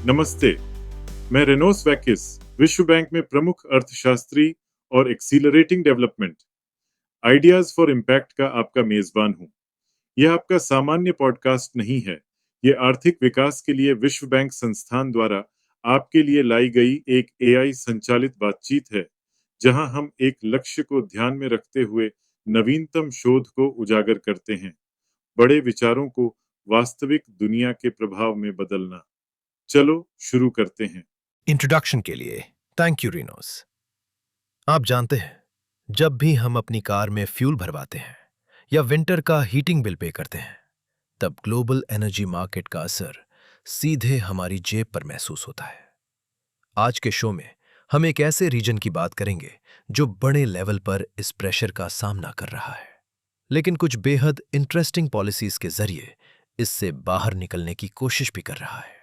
नमस्ते। मैं रेनोस वैकिस, विश्व बैंक में प्रमुख अर्थशास्त्री और accelerating development ideas for impact का आपका मेजबान हूं। यह आपका सामान्य पॉडकास्ट नहीं है। ये आर्थिक विकास के लिए विश्व बैंक संस्थान द्वारा आपके लिए लाई गई एक एआई संचालित बातचीत है, जहां हम एक लक्ष्य को ध्यान में रखते हुए नवीनतम शोध को उजागर करते हैं, बड़े विचारों को वास्तविक दुनिया के प्रभाव में बदलना। चलो शुरू करते हैं। इंट्रोडक्शन के लिए थैंक यू रिनोस। आप जानते हैं, जब भी हम अपनी कार में फ्यूल भरवाते हैं या विंटर का हीटिंग बिल पे करते हैं, तब ग्लोबल एनर्जी मार्केट का असर सीधे हमारी जेब पर महसूस होता है। आज के शो में हम एक ऐसे रीजन की बात करेंगे जो बड़े लेवल पर इस प्रेशर का सामना कर रहा है, लेकिन कुछ बेहद इंटरेस्टिंग पॉलिसीज के जरिए इससे बाहर निकलने की कोशिश भी कर रहा है।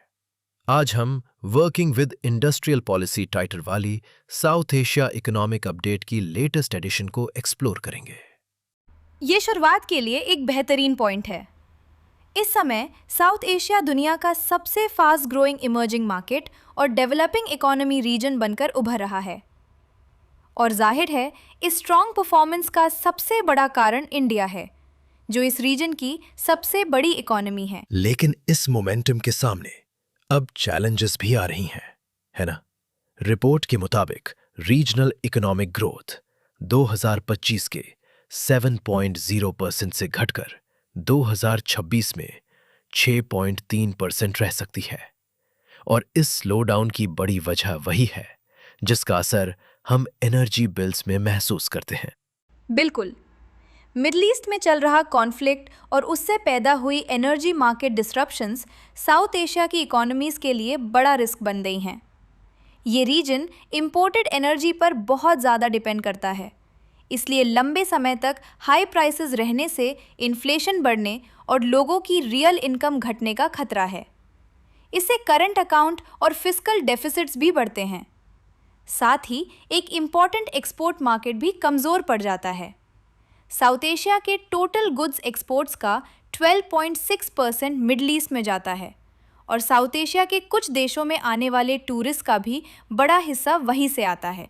आज हम working with industrial policy title वाली साउथ एशिया इकोनॉमिक अपडेट की लेटेस्ट एडिशन को एक्सप्लोर करेंगे। ये शुरुआत के लिए एक बेहतरीन पॉइंट है। इस समय साउथ एशिया दुनिया का सबसे फास्ट ग्रोइंग इमर्जिंग मार्केट और डेवलपिंग इकोनॉमी रीजन बनकर उभर रहा है। और जाहिर है, इस स्ट्रॉन्ग परफॉर्मेंस का सबसे बड़ा कारण इंडिया है, जो इस रीजन की सबसे बड़ी इकोनॉमी है। लेकिन इस मोमेंटम के सामने अब चैलेंजेस भी आ रही हैं, है ना? रिपोर्ट के मुताबिक रीजनल इकोनॉमिक ग्रोथ 2025 के 7.0% से घटकर 2026 में 6.3% रह सकती है। और इस स्लोडाउन की बड़ी वजह वही है जिसका असर हम एनर्जी बिल्स में महसूस करते हैं। बिल्कुल, मिडल ईस्ट में चल रहा कॉन्फ्लिक्ट और उससे पैदा हुई energy market disruptions south Asia की इकोनॉमीज के लिए बड़ा रिस्क बन गई हैं। ये रीजन इंपोर्टेड एनर्जी पर बहुत ज़्यादा डिपेंड करता है, इसलिए लंबे समय तक हाई प्राइसेस रहने से इन्फ्लेशन बढ़ने और लोगों की रियल इनकम घटने का खतरा है। इससे करंट अकाउंट और फिस्कल डेफिसिट्स भी बढ़ते हैं। साथ ही एक इम्पॉर्टेंट एक्सपोर्ट मार्केट भी कमज़ोर पड़ जाता है। साउथ एशिया के टोटल गुड्स एक्सपोर्ट्स का 12.6% मिडल ईस्ट में जाता है और साउथ एशिया के कुछ देशों में आने वाले टूरिस्ट का भी बड़ा हिस्सा वहीं से आता है।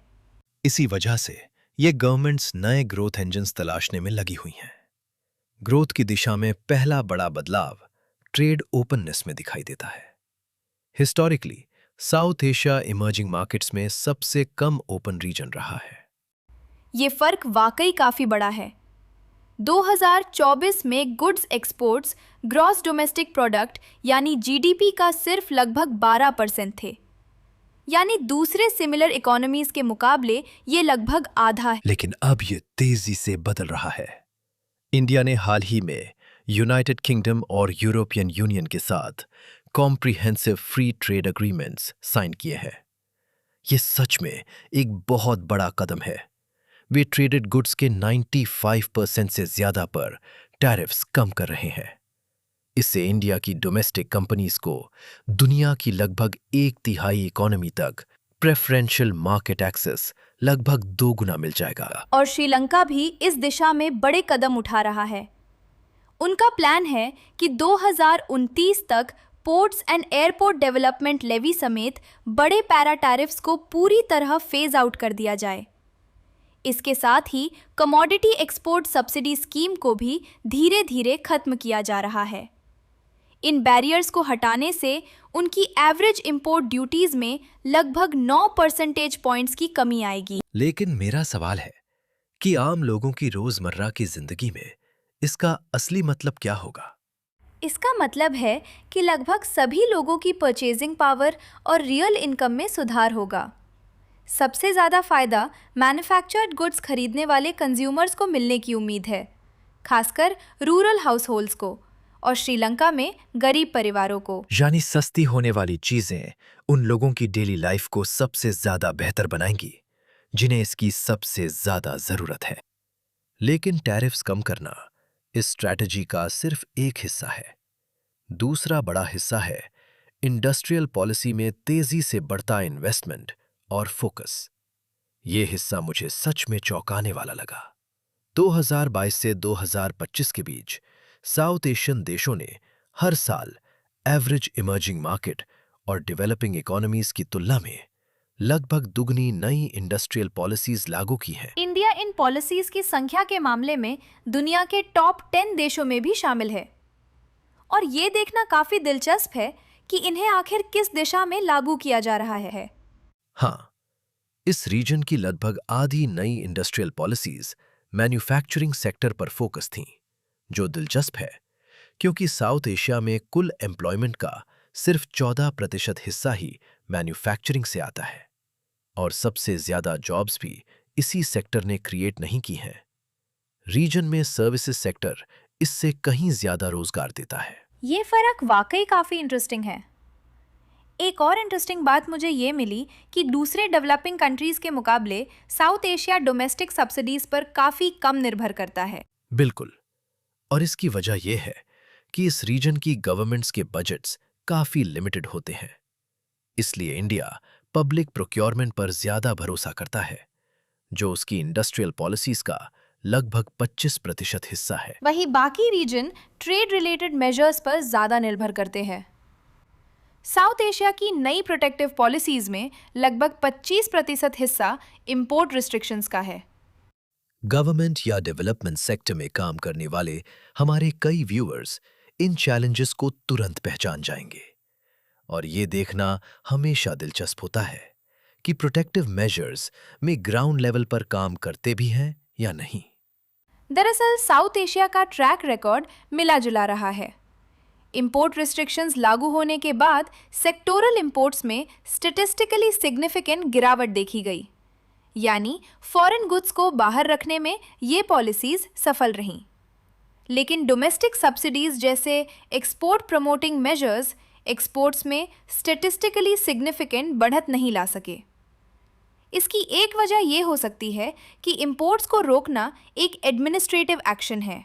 इसी वजह से ये गवर्नमेंट्स नए ग्रोथ इंजन्स तलाशने में लगी हुई हैं। ग्रोथ की दिशा में पहला बड़ा बदलाव ट्रेड ओपननेस में दिखाई देता है। Historically south Asia emerging markets में सबसे कम ओपन रीजन रहा है। ये फर्क वाकई काफ़ी बड़ा है। 2024 में goods exports gross domestic product यानी जीडीपी का सिर्फ लगभग 12% थे, यानी दूसरे सिमिलर इकोनॉमीज के मुकाबले ये लगभग आधा है। लेकिन अब ये तेजी से बदल रहा है। इंडिया ने हाल ही में यूनाइटेड किंगडम और यूरोपियन यूनियन के साथ comprehensive free trade agreements sign किए हैं। ये सच में एक बहुत बड़ा कदम है। वे ट्रेडेड गुड्स के 95% से ज्यादा पर टैरिफ्स कम कर रहे हैं। इससे इंडिया की डोमेस्टिक कंपनीज को दुनिया की लगभग 1/3 इकोनॉमी तक प्रेफरेंशियल मार्केट एक्सेस लगभग 2 गुना मिल जाएगा। और श्रीलंका भी इस दिशा में बड़े कदम उठा रहा है। उनका प्लान है कि 2029 तक ports and airport development levy समेत बड़े पैरा टैरिफ्स को पूरी तरह फेज आउट कर दिया जाए। इसके साथ ही कमोडिटी एक्सपोर्ट सब्सिडी स्कीम को भी धीरे धीरे खत्म किया जा रहा है। इन बैरियर्स को हटाने से उनकी एवरेज इंपोर्ट ड्यूटीज में लगभग 9 परसेंटेज पॉइंट्स की कमी आएगी। लेकिन मेरा सवाल है कि आम लोगों की रोजमर्रा की जिंदगी में इसका असली मतलब क्या होगा? इसका मतलब है कि लगभग सभी लोगों की परचेजिंग पावर और रियल इनकम में सुधार होगा। सबसे ज़्यादा फ़ायदा मैन्युफैक्चर्ड गुड्स खरीदने वाले कंज्यूमर्स को मिलने की उम्मीद है, खासकर रूरल हाउस होल्ड्स को और श्रीलंका में गरीब परिवारों को। यानी सस्ती होने वाली चीजें उन लोगों की डेली लाइफ को सबसे ज्यादा बेहतर बनाएंगी जिन्हें इसकी सबसे ज्यादा जरूरत है। लेकिन टैरिफ्स कम करना इस स्ट्रैटेजी का सिर्फ एक हिस्सा है। दूसरा बड़ा हिस्सा है इंडस्ट्रियल पॉलिसी में तेजी से बढ़ता इन्वेस्टमेंट और फोकस। ये हिस्सा मुझे सच में चौंकाने वाला लगा। 2022 से 2025 के बीच साउथ एशियन देशों ने हर साल एवरेज इमर्जिंग मार्केट और डेवलपिंग इकोनॉमीज की तुलना में लगभग दुगनी नई इंडस्ट्रियल पॉलिसीज लागू की हैं। इंडिया इन पॉलिसीज की संख्या के मामले में दुनिया के टॉप 10 देशों में भी शामिल है और ये देखना काफी दिलचस्प है कि इन्हें आखिर किस दिशा में लागू किया जा रहा है। हाँ, इस रीजन की लगभग आधी नई इंडस्ट्रियल पॉलिसीज मैन्युफैक्चरिंग सेक्टर पर फोकस थीं, जो दिलचस्प है क्योंकि साउथ एशिया में कुल एम्प्लॉयमेंट का सिर्फ 14% हिस्सा ही मैन्युफैक्चरिंग से आता है और सबसे ज्यादा जॉब्स भी इसी सेक्टर ने क्रिएट नहीं की हैं। रीजन में सर्विसेज सेक्टर इससे कहीं ज्यादा रोजगार देता है। ये फर्क वाकई काफी इंटरेस्टिंग है। एक और इंटरेस्टिंग बात मुझे ये मिली कि दूसरे डेवलपिंग कंट्रीज के मुकाबले साउथ एशिया डोमेस्टिक सब्सिडीज पर काफी कम निर्भर करता है। बिल्कुल, और इसकी वजह यह है कि इस रीजन की गवर्नमेंट्स के बजट्स काफी लिमिटेड होते हैं। इसलिए इंडिया पब्लिक प्रोक्योरमेंट पर ज्यादा भरोसा करता है, जो उसकी इंडस्ट्रियल पॉलिसीज का लगभग 25% हिस्सा है। वहीं बाकी रीजन ट्रेड रिलेटेड मेजर्स पर ज्यादा निर्भर करते हैं। साउथ एशिया की नई प्रोटेक्टिव पॉलिसीज में लगभग 25% हिस्सा इंपोर्ट रिस्ट्रिक्शंस का है। गवर्नमेंट या डेवलपमेंट सेक्टर में काम करने वाले हमारे कई व्यूअर्स इन चैलेंजेस को तुरंत पहचान जाएंगे और ये देखना हमेशा दिलचस्प होता है कि प्रोटेक्टिव मेजर्स में ग्राउंड लेवल पर काम करते भी हैं या नहीं। दरअसल साउथ एशिया का ट्रैक रिकॉर्ड मिला जुला रहा है। इंपोर्ट रिस्ट्रिक्शंस लागू होने के बाद सेक्टोरल इंपोर्ट्स में स्टैटिस्टिकली सिग्निफिकेंट गिरावट देखी गई, यानी फॉरेन गुड्स को बाहर रखने में ये पॉलिसीज सफल रहीं। लेकिन डोमेस्टिक सब्सिडीज जैसे एक्सपोर्ट प्रमोटिंग मेजर्स एक्सपोर्ट्स में स्टैटिस्टिकली सिग्निफिकेंट बढ़त नहीं ला सके। इसकी एक वजह यह हो सकती है कि इंपोर्ट्स को रोकना एक एडमिनिस्ट्रेटिव एक्शन है,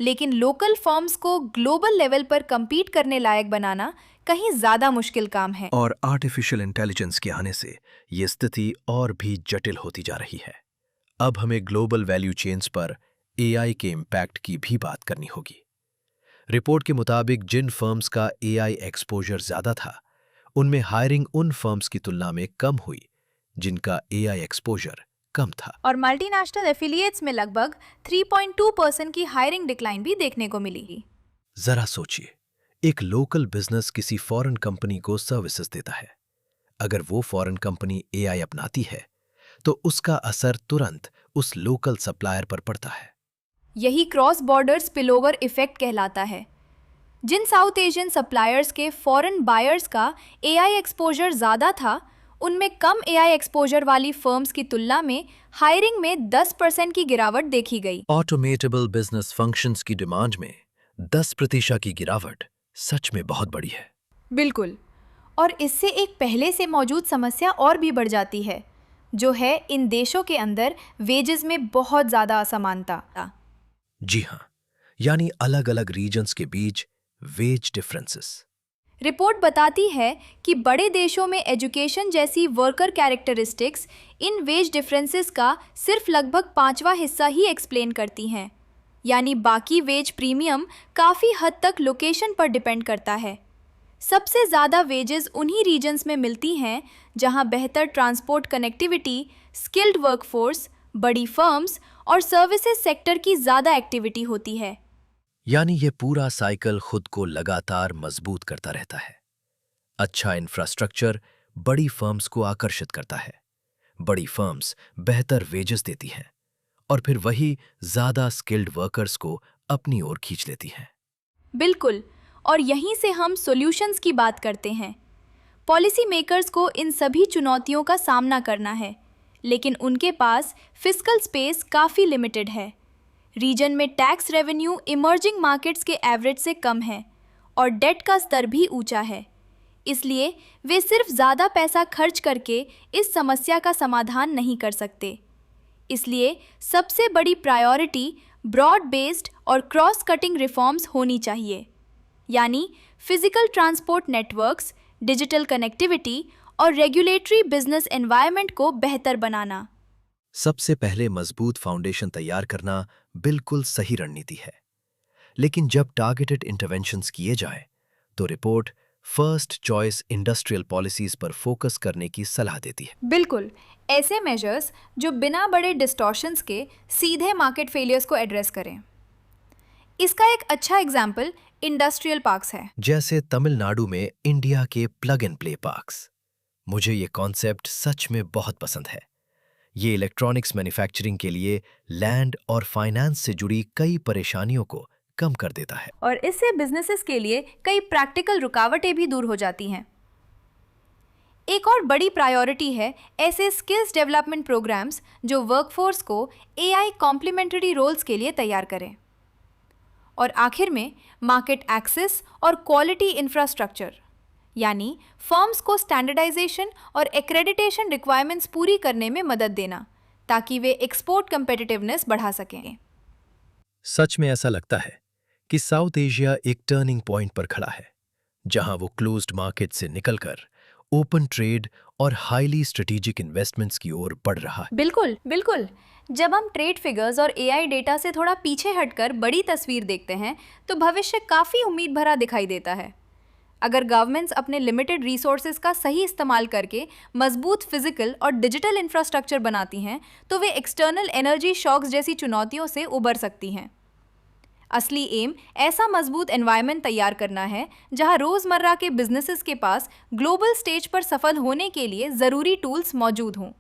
लेकिन लोकल फर्म्स को ग्लोबल लेवल पर compete करने लायक बनाना कहीं ज्यादा मुश्किल काम है। और आर्टिफिशियल इंटेलिजेंस के आने से ये स्थिति और भी जटिल होती जा रही है। अब हमें ग्लोबल वैल्यू चेन्स पर AI के इम्पैक्ट की भी बात करनी होगी। रिपोर्ट के मुताबिक जिन फर्म्स का AI एक्सपोजर ज्यादा था, उनमें हायरिंग उन फर्म्स की तुलना में कम हुई जिनका AI एक्सपोजर कम था। और मल्टीनेशनल एफिलिएट्स में लगभग 3.2% की हायरिंग डिक्लाइन भी देखने को मिली। जरा सोचिए, एक लोकल बिजनेस किसी फॉरेन कंपनी को सर्विसेज देता है। अगर वो फॉरेन कंपनी AI अपनाती है तो उसका असर तुरंत उस लोकल सप्लायर पर पड़ता है। यही क्रॉस बॉर्डर स्पिलओवर इफेक्ट कहलाता है। जिन साउथ एशियन सप्लायर्स के फॉरेन बायर्स का AI एक्सपोजर ज़्यादा था, उनमें कम AI एक्सपोजर वाली फर्म्स की तुलना में हायरिंग में 10% की गिरावट देखी गई। ऑटोमेटेबल बिजनेस फंक्शंस की डिमांड में 10% की गिरावट सच में बहुत बड़ी है। बिल्कुल, और इससे एक पहले से मौजूद समस्या और भी बढ़ जाती है, जो है इन देशों के अंदर वेजेस में बहुत ज़्यादा असमानता। जी हाँ, यानी अलग अलग रीजन्स के बीच वेज डिफरेंसेस। रिपोर्ट बताती है कि बड़े देशों में एजुकेशन जैसी worker characteristics in wage differences का सिर्फ लगभग 5वां हिस्सा ही एक्सप्लेन करती हैं, यानी बाकी वेज प्रीमियम काफ़ी हद तक लोकेशन पर डिपेंड करता है। सबसे ज़्यादा वेजेस उन्हीं रीजन्स में मिलती हैं जहां बेहतर ट्रांसपोर्ट कनेक्टिविटी, स्किल्ड वर्कफोर्स, बड़ी फर्म्स और सर्विसेज सेक्टर की ज़्यादा एक्टिविटी होती है। यानी ये पूरा साइकिल खुद को लगातार मजबूत करता रहता है। अच्छा इंफ्रास्ट्रक्चर बड़ी फर्म्स को आकर्षित करता है, बड़ी फर्म्स बेहतर वेजेस देती हैं और फिर वही ज़्यादा स्किल्ड वर्कर्स को अपनी ओर खींच लेती हैं। बिल्कुल, और यहीं से हम सॉल्यूशंस की बात करते हैं। पॉलिसी मेकर्स को इन सभी चुनौतियों का सामना करना है, लेकिन उनके पास फिस्कल स्पेस काफ़ी लिमिटेड है। रीजन में टैक्स रेवेन्यू इमर्जिंग मार्केट्स के एवरेज से कम है और डेट का स्तर भी ऊंचा है। इसलिए वे सिर्फ ज़्यादा पैसा खर्च करके इस समस्या का समाधान नहीं कर सकते। इसलिए सबसे बड़ी प्रायोरिटी ब्रॉड बेस्ड और क्रॉस कटिंग रिफॉर्म्स होनी चाहिए, यानी physical transport networks, digital connectivity और रेगुलेटरी बिजनेस एनवायरनमेंट को बेहतर बनाना। सबसे पहले मजबूत फाउंडेशन तैयार करना बिल्कुल सही रणनीति है, लेकिन जब टारगेटेड इंटरवेंशंस किए जाए तो report first choice industrial policies पर फोकस करने की सलाह देती है। बिल्कुल, ऐसे मेजर्स जो बिना बड़े डिस्टॉर्शंस के सीधे मार्केट फेलियर्स को एड्रेस करें। इसका एक अच्छा एग्जाम्पल इंडस्ट्रियल पार्क्स है। जैसे तमिलनाडु में इंडिया के प्लग एंड प्ले पार्क्स। मुझे ये कॉन्सेप्ट सच में बहुत पसंद है। ये इलेक्ट्रॉनिक्स मैन्युफैक्चरिंग के लिए लैंड और फाइनेंस से जुड़ी कई परेशानियों को कम कर देता है। और इससे बिजनेसेस के लिए कई प्रैक्टिकल रुकावटें भी दूर हो जाती हैं। एक और बड़ी प्रायोरिटी है ऐसे स्किल्स डेवलपमेंट प्रोग्राम्स जो वर्कफोर्स को एआई कॉम्प्लीमेंट्री रोल्स के लिए तैयार करें। और आखिर में मार्केट एक्सेस और क्वालिटी इंफ्रास्ट्रक्चर, यानी फर्म्स को स्टैंडर्डाइजेशन और एक्रेडिटेशन रिक्वायरमेंट्स पूरी करने में मदद देना, ताकि वे एक्सपोर्ट कम्पिटिटिवनेस बढ़ा सकें। सच में ऐसा लगता है कि साउथ एशिया एक टर्निंग पॉइंट पर खड़ा है, जहां वो क्लोज्ड मार्केट से निकलकर ओपन ट्रेड और हाईली स्ट्रेटेजिक इन्वेस्टमेंट्स की ओर बढ़ रहा है। बिल्कुल बिल्कुल। जब हम ट्रेड फिगर्स और एआई डेटा से थोड़ा पीछे हटकर बड़ी तस्वीर देखते हैं तो भविष्य काफ़ी उम्मीद भरा दिखाई देता है। अगर गवर्नमेंट्स अपने लिमिटेड रिसोर्सेज का सही इस्तेमाल करके मजबूत फिजिकल और डिजिटल इंफ्रास्ट्रक्चर बनाती हैं तो वे एक्सटर्नल एनर्जी शॉक्स जैसी चुनौतियों से उबर सकती हैं। असली एम ऐसा मजबूत एनवायरनमेंट तैयार करना है जहां रोजमर्रा के बिजनेसेस के पास ग्लोबल स्टेज पर सफल होने के लिए जरूरी टूल्स मौजूद हों।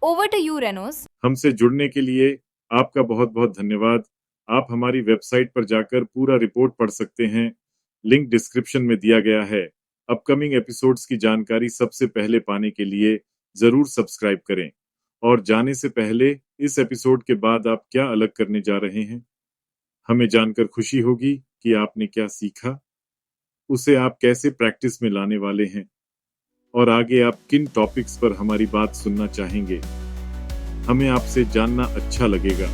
ओवर टू यू रेनोस। हमसे जुड़ने के लिए आपका बहुत बहुत धन्यवाद। आप हमारी वेबसाइट पर जाकर पूरा रिपोर्ट पढ़ सकते हैं। लिंक डिस्क्रिप्शन में दिया गया है। अपकमिंग एपिसोड्स की जानकारी सबसे पहले पाने के लिए जरूर सब्सक्राइब करें। और जाने से पहले इस एपिसोड के बाद आप क्या अलग करने जा रहे हैं, हमें जानकर खुशी होगी कि आपने क्या सीखा, उसे आप कैसे प्रैक्टिस में लाने वाले हैं और आगे आप किन टॉपिक्स पर हमारी बात सुनना चाहेंगे। हमें आपसे जानना अच्छा लगेगा।